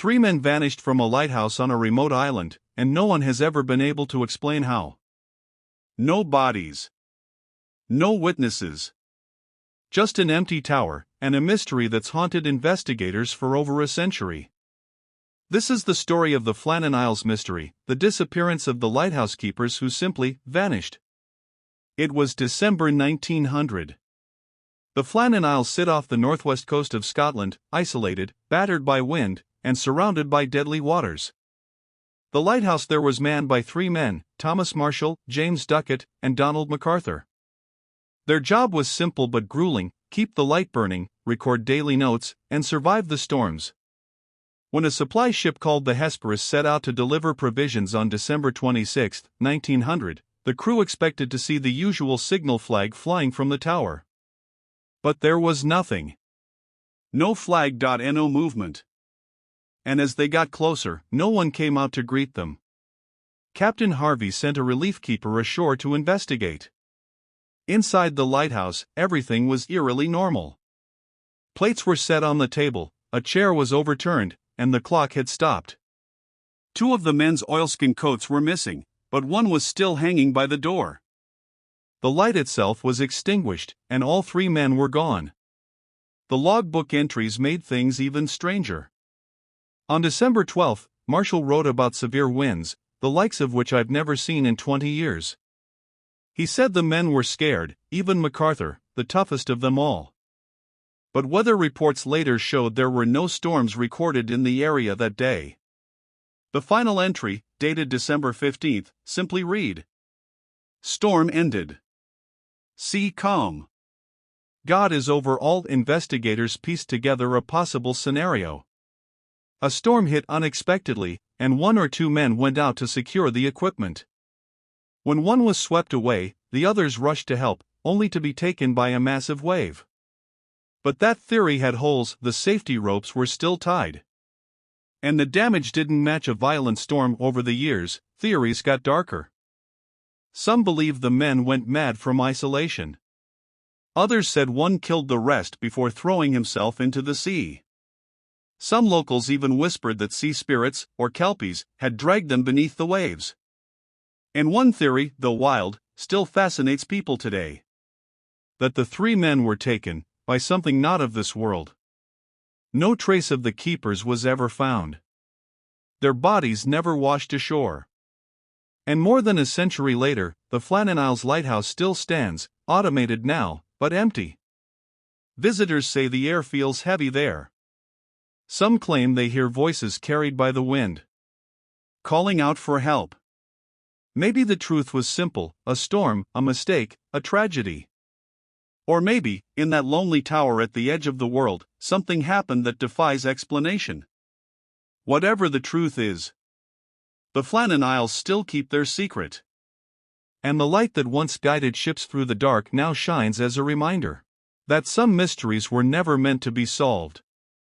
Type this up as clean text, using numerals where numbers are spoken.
three men vanished from a lighthouse on a remote island, and no one has ever been able to explain how. No bodies. No witnesses. Just an empty tower, and a mystery that's haunted investigators for over a century. This is the story of the Flannan Isles mystery, the disappearance of the lighthouse keepers who simply vanished. It was December 1900. The Flannan Isles sit off the northwest coast of Scotland, isolated, battered by wind, and surrounded by deadly waters. The lighthouse there was manned by three men, Thomas Marshall, James Duckett, and Donald MacArthur. Their job was simple but grueling: keep the light burning, record daily notes, and survive the storms. When a supply ship called the Hesperus set out to deliver provisions on December 26, 1900, the crew expected to see the usual signal flag flying from the tower. But there was nothing. No flag. No movement. And as they got closer, no one came out to greet them. Captain Harvey sent a relief keeper ashore to investigate. Inside the lighthouse, everything was eerily normal. Plates were set on the table, a chair was overturned, and the clock had stopped. Two of the men's oilskin coats were missing, but one was still hanging by the door. The light itself was extinguished, and all three men were gone. The logbook entries made things even stranger. On December 12, Marshall wrote about severe winds, the likes of which I've never seen in 20 years. He said the men were scared, even MacArthur, the toughest of them all. But weather reports later showed there were no storms recorded in the area that day. The final entry, dated December 15, simply read: "Storm ended. Sea calm." God is over all. Investigators pieced together a possible scenario. A storm hit unexpectedly, and one or two men went out to secure the equipment. When one was swept away, the others rushed to help, only to be taken by a massive wave. But that theory had holes. The safety ropes were still tied. And the damage didn't match a violent storm. Over the years, theories got darker. Some believed the men went mad from isolation. Others said one killed the rest before throwing himself into the sea. Some locals even whispered that sea spirits, or kelpies, had dragged them beneath the waves. And one theory, though wild, still fascinates people today: that the three men were taken by something not of this world. No trace of the keepers was ever found. Their bodies never washed ashore. And more than a century later, the Flannan Isles Lighthouse still stands, automated now, but empty. Visitors say the air feels heavy there. Some claim they hear voices carried by the wind, calling out for help. Maybe the truth was simple: a storm, a mistake, a tragedy. Or maybe, in that lonely tower at the edge of the world, something happened that defies explanation. Whatever the truth is, the Flannan Isles still keep their secret. And the light that once guided ships through the dark now shines as a reminder that some mysteries were never meant to be solved.